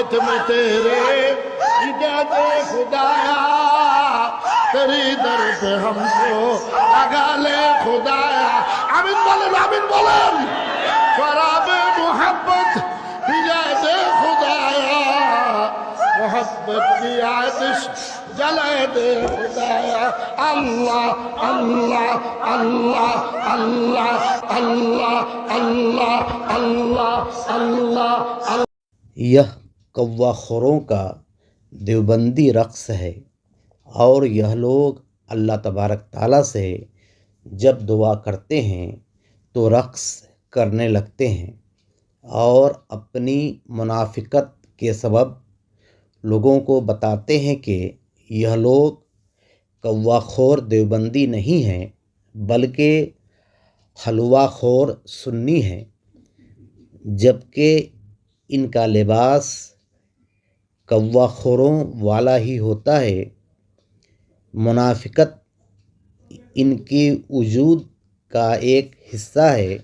ہاتھ میں تیرے اجازت خدایا تیری در پہ ہم کو لگا لے خدایا آمین بولن آمین بولن شراب محبت اجازت خدایا محبت کی آتش جلائے دے خدایا اللہ اللہ اللہ اللہ اللہ اللہ اللہ اللہ یہ کوا خوروں کا دیوبندی رقص ہے، اور یہ لوگ اللہ تبارک تعالیٰ سے جب دعا کرتے ہیں تو رقص کرنے لگتے ہیں، اور اپنی منافقت کے سبب لوگوں کو بتاتے ہیں کہ یہ لوگ کوا خور دیوبندی نہیں ہیں بلکہ حلوہ خور سنی ہیں، جبکہ ان کا لباس کوا خوروں والا ہی ہوتا ہے۔ منافقت ان کی وجود کا ایک حصہ ہے۔